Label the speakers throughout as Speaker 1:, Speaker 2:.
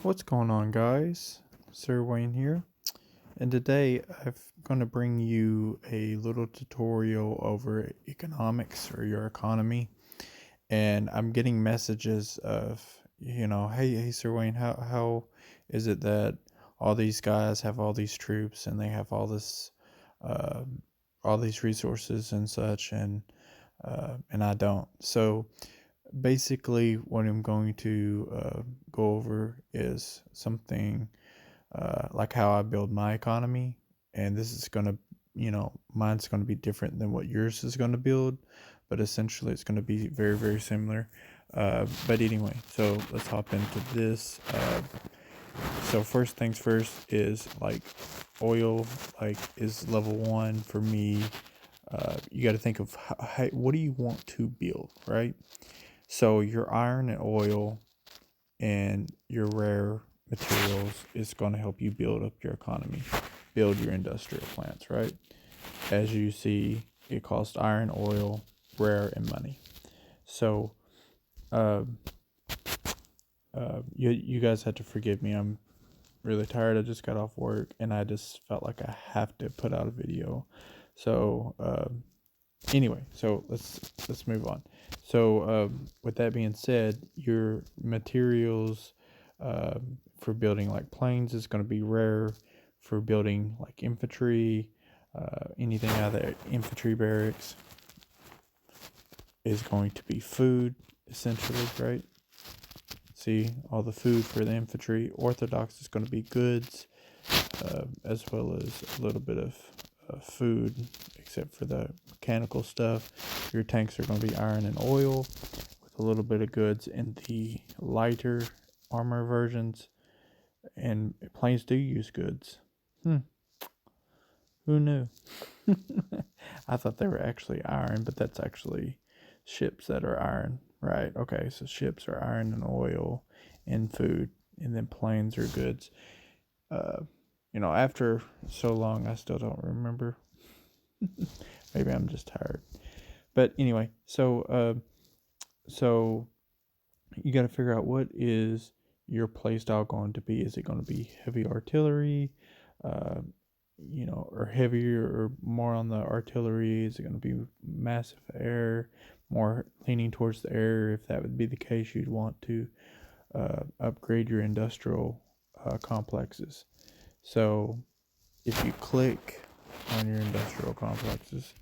Speaker 1: What's going on, guys? Sir Wayne here, and today I'm going to bring you a little tutorial over economics or your economy. And I'm getting messages of, hey, Sir Wayne, how is it that all these guys have all these troops and they have uh, all these resources and such, and I don't. So basically, what I'm going to go over is something like how I build my economy. And this is going to, mine's going to be different than what yours is going to build, but essentially it's going to be very, very similar. But anyway, so let's hop into this. So first things first is like oil, like is level one for me. You got to think of what do you want to build, right? So your iron and oil and your rare materials is going to help you build up your economy, build your industrial plants, right? As you see, it costs iron, oil, rare, and money. So, uh, you guys had to forgive me. I'm really tired. I just got off work, and I just felt like I have to put out a video. So, anyway, so let's move on. So with that being said, your materials for building like planes is going to be rare. For building like infantry, anything out of the infantry barracks is going to be food, essentially, right? See, all the food for the infantry. Orthodox is going to be goods, as well as a little bit of food, except for the mechanical stuff. Your tanks are going to be iron and oil, with a little bit of goods in the lighter armor versions. And planes do use goods. Who knew? I thought they were actually iron, but that's actually ships that are iron. Right. Okay. So ships are iron and oil and food, and then planes are goods. Uh, after so long, I still don't remember. Maybe I'm just tired. But anyway, so you got to figure out what is your playstyle going to be. Is it going to be heavy artillery, uh, or heavier or more on the artillery? Is it going to be massive air, more leaning towards the air? If that would be the case, you'd want to upgrade your industrial complexes. So if you click on your industrial complexes,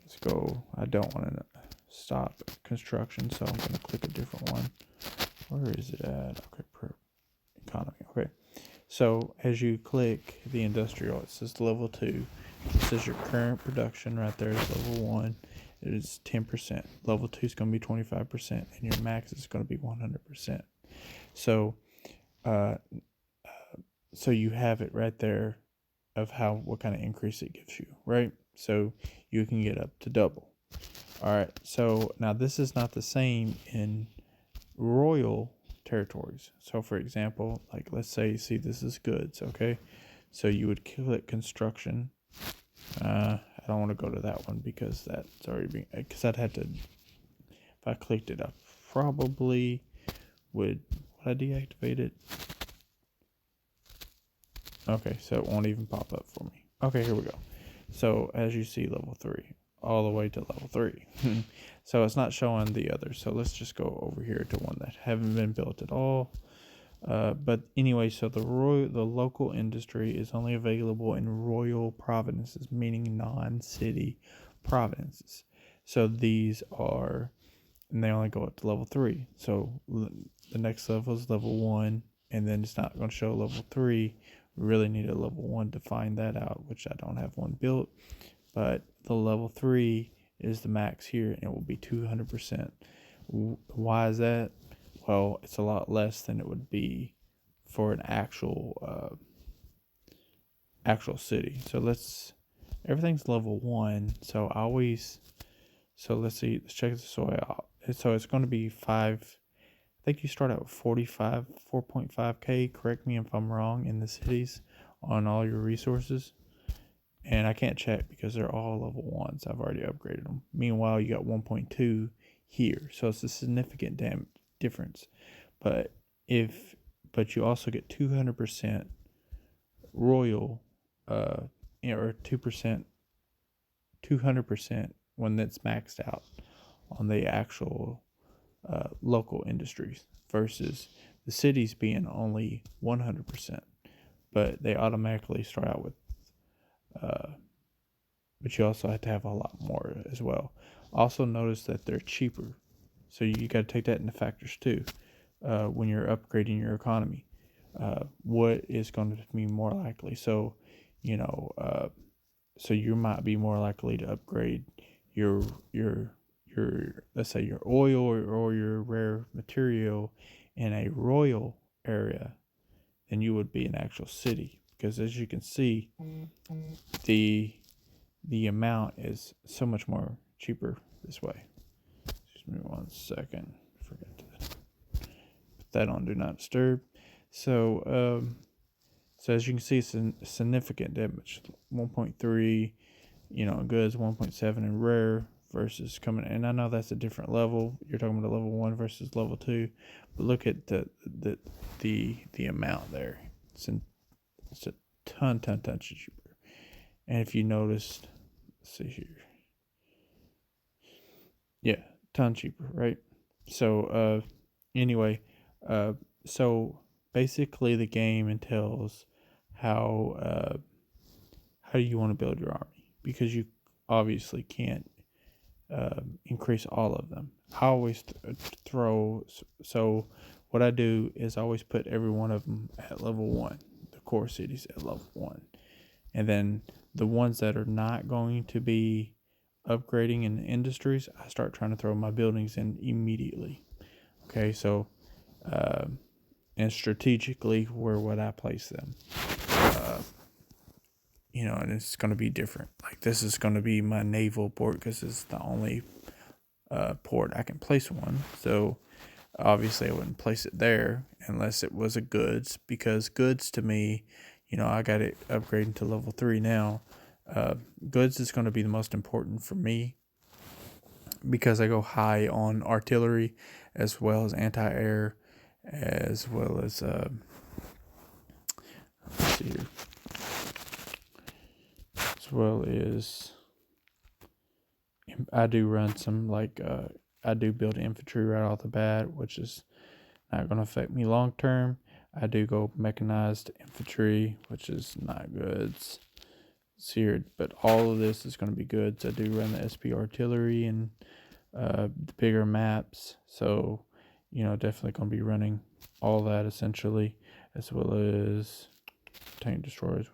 Speaker 1: let's go. I don't want to stop construction, so I'm going to click a different one. Where is it at? Okay, economy. Okay. So as you click the industrial, it says level 2. It says your current production right there is level 1. It is 10%. Level 2 is going to be 25%, and your max is going to be 100%. So, so you have it right there of what kind of increase it gives you, right? So you can get up to double. All right. So now this is not the same in royal territories. So for example, like let's say, see, this is goods. Okay. So you would click construction. I don't want to go to that one because that's already been, because I'd have to, if I clicked it, I probably would I deactivate it? Okay, so it won't even pop up for me. Okay, here we go. So as you see, level 3, all the way to level 3. So it's not showing the others. So let's just go over here to one that haven't been built at all. But anyway, so the local industry is only available in royal provinces, meaning non-city provinces. So these are, and they only go up to level 3. So the next level is level 1, and then it's not going to show level 3. We really need a level 1 to find that out, which I don't have one built. But the level 3 is the max here, and it will be 200%. Why is that? Well, it's a lot less than it would be for an actual city. So everything's level 1. So let's see, let's check the soil out. So it's going to be 5. I think you start out with 4.5K. Correct me if I'm wrong, in the cities on all your resources. And I can't check because they're all level 1s. I've already upgraded them. Meanwhile, you got 1.2 here. So it's a significant difference. But if but you also get 200% royal, or 200% when that's maxed out on the actual local industries versus the cities being only 100%, but they automatically start out with, but you also have to have a lot more as well. Also notice that they're cheaper, so you got to take that into factors too when you're upgrading your economy. What is going to be more likely? So, so you might be more likely to upgrade your let's say your oil or your rare material in a royal area than you would be in actual city, because as you can see, the amount is so much more cheaper this way. Just give me 1 second. Forgot to put that on do not disturb. So as you can see, it's a significant damage. 1.3, goods, 1.7 in rare versus coming. And I know that's a different level. You're talking about level 1 versus level 2, but look at the amount there. It's a ton cheaper. And if you noticed, let's see here. Yeah, ton cheaper, right? So anyway, so basically the game entails how you want to build your army, because you obviously can't increase all of them. I always throw, so what I do is I always put every one of them at level 1, the core cities at level 1, and then the ones that are not going to be upgrading in industries, I start trying to throw my buildings in immediately. Okay, so and strategically where would I place them? And it's going to be different. Like this is going to be my naval port because it's the only port I can place one. So obviously I wouldn't place it there unless it was a goods, because goods to me, I got it upgrading to level 3 now. Goods is going to be the most important for me because I go high on artillery as well as anti-air, as well as let's see here, as well as I do run some I do build infantry right off the bat, which is not going to affect me long term. I do go mechanized infantry, which is not goods. Here, but all of this is going to be goods. I do run the SP artillery and the bigger maps, so definitely going to be running all that essentially, as well as tank destroyers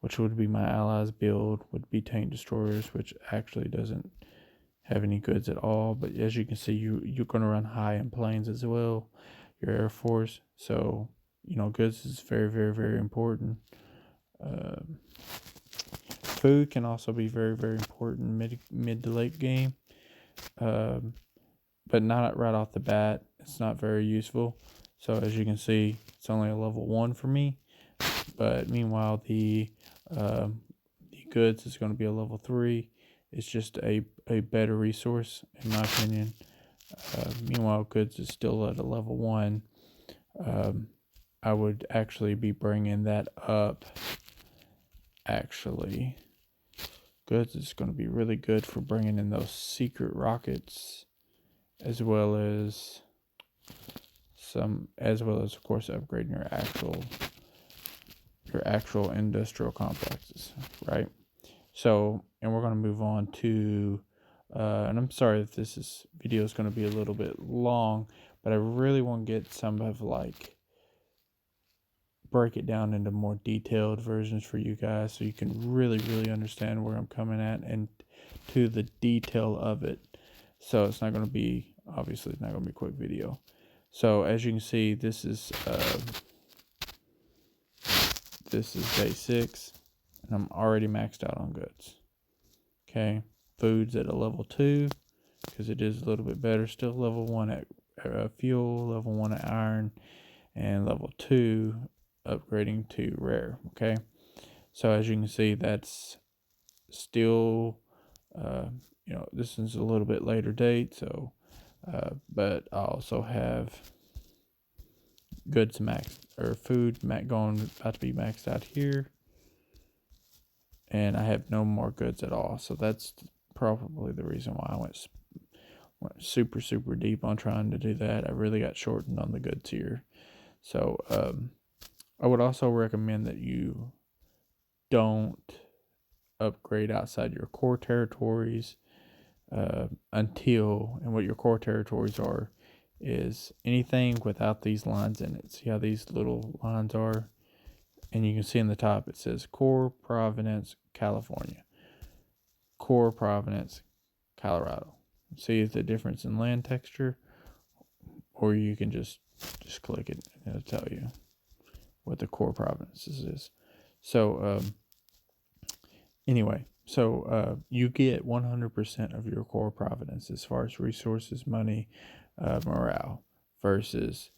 Speaker 1: which would be my allies build, would be tank destroyers, which actually doesn't have any goods at all. But as you can see, you're going to run high in planes as well, your air force. So goods is very, very, very important. Food can also be very, very important mid to late game, but not right off the bat. It's not very useful. So as you can see, it's only a level 1 for me. But meanwhile, the goods is going to be a level 3. It's just a better resource in my opinion. Meanwhile, goods is still at a level 1. I would actually be bringing that up. Actually, goods is going to be really good for bringing in those secret rockets, as well as of course upgrading your actual industrial complexes, right? So, and we're going to move on to and I'm sorry if this video is going to be a little bit long, but I really want to get some of break it down into more detailed versions for you guys, so you can really, really understand where I'm coming at and to the detail of it. So it's not going to be, obviously it's not going to be a quick video. So as you can see, this is day 6, and I'm already maxed out on goods. Okay, food's at a level 2 because it is a little bit better. Still level 1 at fuel, level 1 at iron, and level 2 upgrading to rare. Okay, so as you can see, that's still this is a little bit later date, so but I also have goods max or food going about to be maxed out here, and I have no more goods at all. So that's probably the reason why I went super deep on trying to do that. I really got shortened on the goods here. So I would also recommend that you don't upgrade outside your core territories until, and what your core territories are is anything without these lines in it. See how these little lines are? And you can see in the top it says Core Providence, California. Core Providence, Colorado. See the difference in land texture? Or you can just click it and it'll tell you what the core provinces is. So anyway, so you get 100% of your core providence as far as resources, money, morale, versus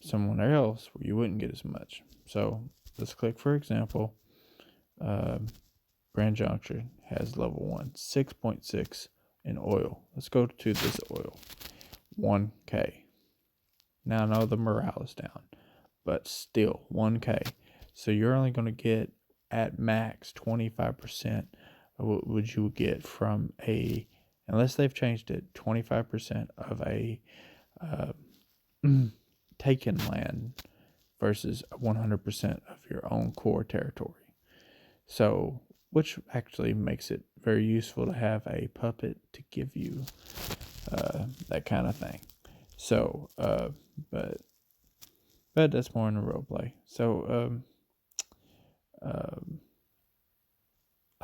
Speaker 1: someone else where you wouldn't get as much. So let's click, for example, Grand Junction has level 1, 6.6 in oil. Let's go to this oil, 1K. Now I know the morale is down, but still 1K. So you're only going to get at max 25% of what would you get from unless they've changed it, 25% of a taken land versus 100% of your own core territory. So, which actually makes it very useful to have a puppet to give you that kind of thing. So, but that's more in a role play. So,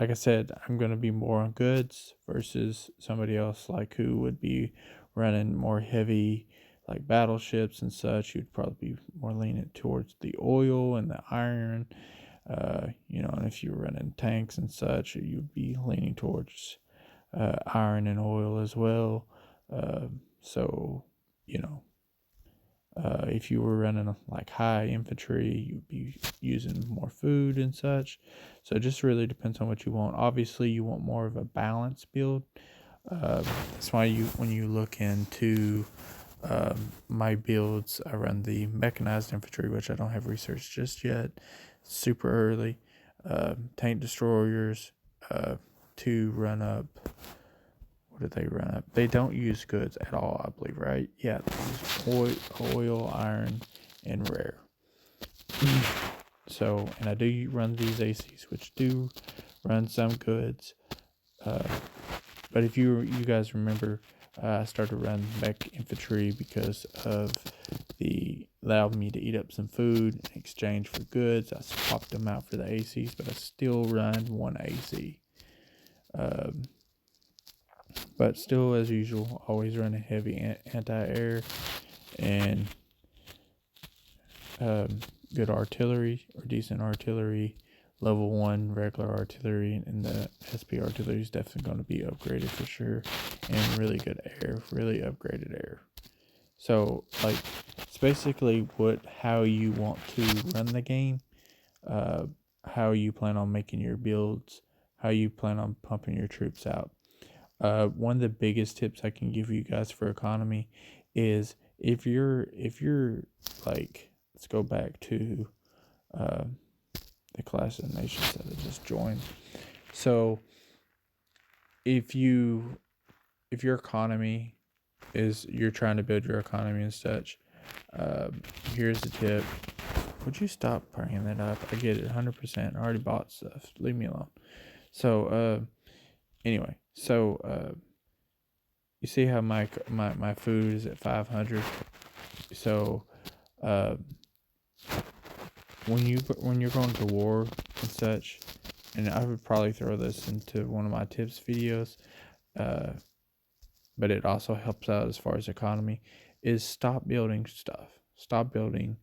Speaker 1: like I said, I'm going to be more on goods versus somebody else like who would be running more heavy like battleships and such. You'd probably be more leaning towards the oil and the iron, and if you're running tanks and such, you'd be leaning towards iron and oil as well. So, if you were running like high infantry, you'd be using more food and such. So it just really depends on what you want. Obviously, you want more of a balanced build. That's why when you look into my builds, I run the mechanized infantry, which I don't have research just yet. Super early. Tank destroyers to run up. What do they run up? They don't use goods at all, I believe, right? Yeah, they use oil, iron, and rare. So, and I do run these ACs, which do run some goods. But if you guys remember, I started to run mech infantry because of allowed me to eat up some food in exchange for goods. I swapped them out for the ACs, but I still run one AC. But still, as usual, always running heavy anti-air and good artillery or decent artillery. Level 1 regular artillery, and the SP artillery is definitely going to be upgraded for sure, and really good air, really upgraded air. So like it's basically how you want to run the game, how you plan on making your builds, how you plan on pumping your troops out. One of the biggest tips I can give you guys for economy is if you're like, let's go back to the Clash of Nations that I just joined. So if your economy is, you're trying to build your economy and such, here's the tip. Would you stop bringing that up? I get it 100%. I already bought stuff. Leave me alone. So anyway, so you see how my food is at 500. So when you're going to war and such, and I would probably throw this into one of my tips videos, but it also helps out as far as economy, is stop building stuff. Stop building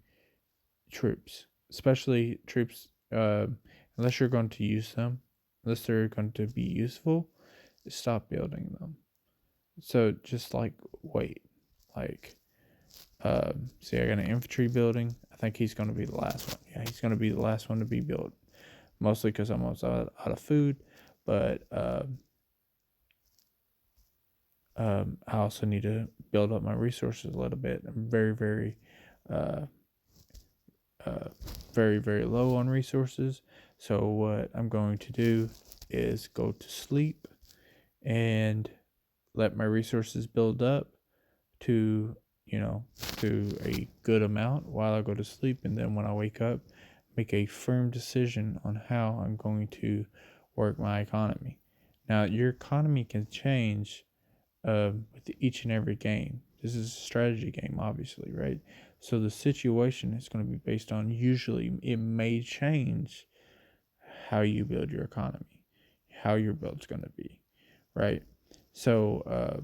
Speaker 1: troops, especially troops, unless you're going to use them, unless they're going to be useful, stop building them. So just like wait, like see, I got an infantry building. I think he's going to be the last one. Yeah, he's going to be the last one to be built, mostly because I'm almost out of food. But I also need to build up my resources a little bit. I'm very uh, uh, very, very low on resources. So what I'm going to do is go to sleep and let my resources build up to, to a good amount while I go to sleep. And then when I wake up, make a firm decision on how I'm going to work my economy. Now, your economy can change with each and every game. This is a strategy game, obviously, right? So the situation is going to be based on, usually it may change how you build your economy, how your build's going to be, right? So,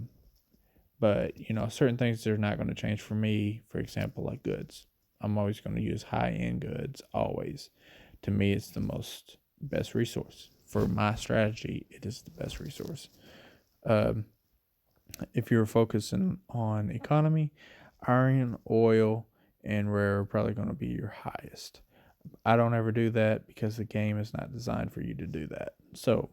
Speaker 1: but certain things are not going to change for me. For example, like goods, I'm always going to use high end goods. Always, to me, it's the best resource for my strategy. It is the best resource. Um, if you're focusing on economy, iron, oil, and rare are probably going to be your highest. I don't ever do that because the game is not designed for you to do that. So,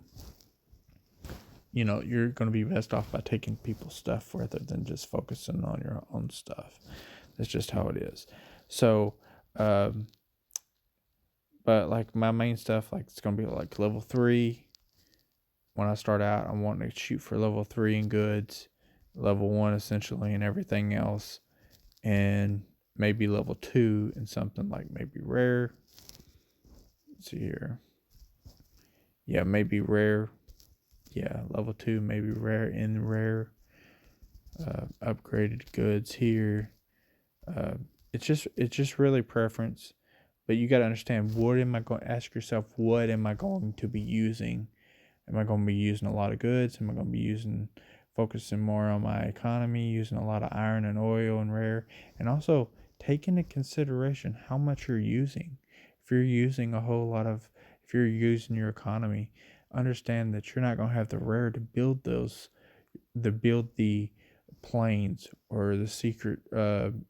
Speaker 1: you're going to be best off by taking people's stuff rather than just focusing on your own stuff. That's just how it is. So, but like my main stuff, like it's going to be like level 3. When I start out, I'm wanting to shoot for level 3 in goods, level 1 essentially in everything else, and maybe level 2 in something like maybe rare. Let's see here. Yeah, maybe rare. Yeah, level 2, maybe rare in rare. Upgraded goods here. It's just really preference, but you got to understand, what am I going to ask yourself? What am I going to be using? Am I going to be using a lot of goods? Am I going to be focusing more on my economy, using a lot of iron and oil and rare, and also take into consideration how much you're using. If you're using if you're using your economy, understand that you're not going to have the rare to build the planes or the secret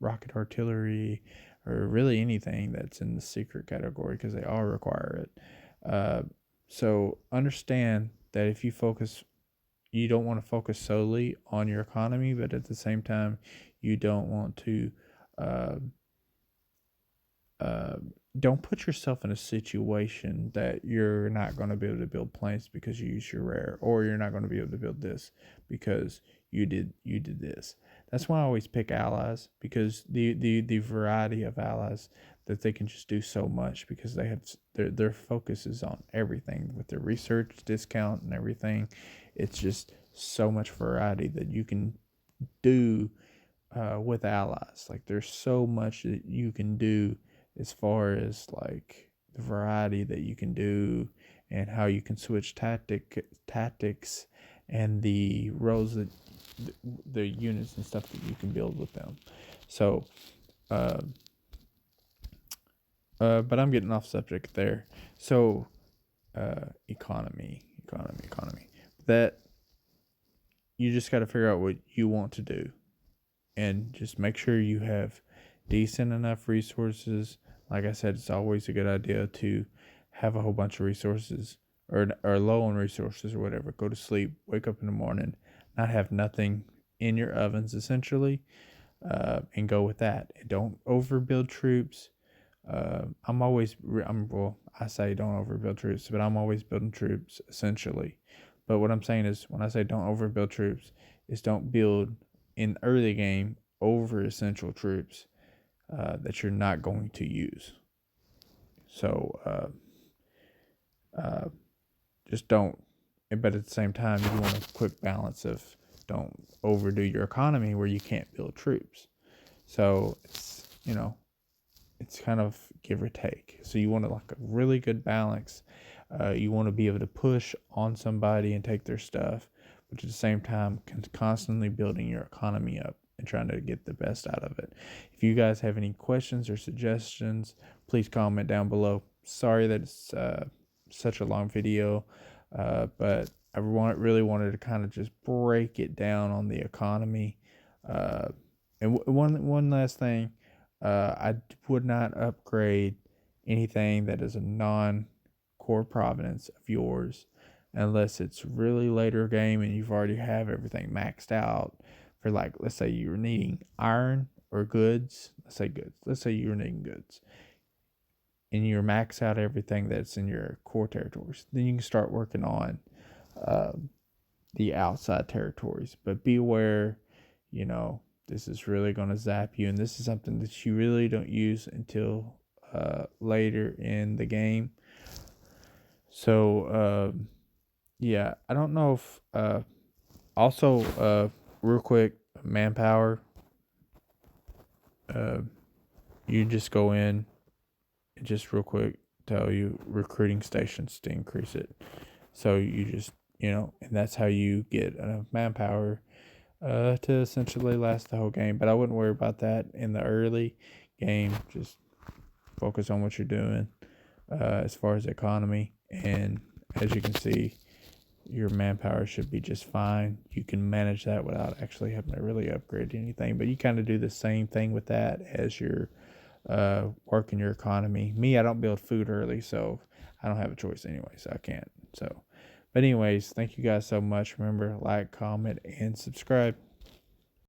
Speaker 1: rocket artillery, or really anything that's in the secret category, because they all require it. So understand that if you don't want to focus solely on your economy, but at the same time, you don't want to uh, uh, don't put yourself in a situation that you're not going to be able to build planes because you use your rare, or you're not going to be able to build this because you did this. That's why I always pick allies, because the variety of allies, that they can just do so much, because they have their focus is on everything with their research discount and everything. It's just so much variety that you can do with allies. Like, there's so much that you can do as far as like the variety that you can do, and how you can switch tactics, and the roles that the units and stuff that you can build with them. So, uh, but I'm getting off subject there. So, economy. That you just got to figure out what you want to do, and just make sure you have decent enough resources. Like I said, it's always a good idea to have a whole bunch of resources, or low on resources or whatever. Go to sleep, wake up in the morning, not have nothing in your ovens essentially, and go with that. And don't overbuild troops. I say don't overbuild troops, but I'm always building troops essentially. But what I'm saying is, when I say don't overbuild troops, is don't build in early game over essential troops that you're not going to use. So just don't. But at the same time, you want a quick balance of, don't overdo your economy where you can't build troops. So it's kind of give or take. So you want like a really good balance. You want to be able to push on somebody and take their stuff, but at the same time, constantly building your economy up and trying to get the best out of it. If you guys have any questions or suggestions, please comment down below. Sorry that it's such a long video, but I really wanted to kind of just break it down on the economy. And one last thing, I would not upgrade anything that is a non-core provenance of yours, unless it's really later game and you've already have everything maxed out for, like, let's say you're needing iron or goods, let's say you're needing goods, and you're max out everything that's in your core territories, then you can start working on the outside territories. But be aware, you know, this is really going to zap you, and this is something that you really don't use until later in the game. So, yeah, I don't know if also, real quick, manpower. Uh, you just go in and just real quick tell you recruiting stations to increase it. So you just, and that's how you get enough manpower to essentially last the whole game. But I wouldn't worry about that in the early game. Just focus on what you're doing as far as economy. And as you can see, your manpower should be just fine. You can manage that without actually having to really upgrade anything. But you kind of do the same thing with that as you're working your economy. Me, I don't build food early, so I don't have a choice anyway, so I can't. So, but anyways, thank you guys so much. Remember, like, comment, and subscribe.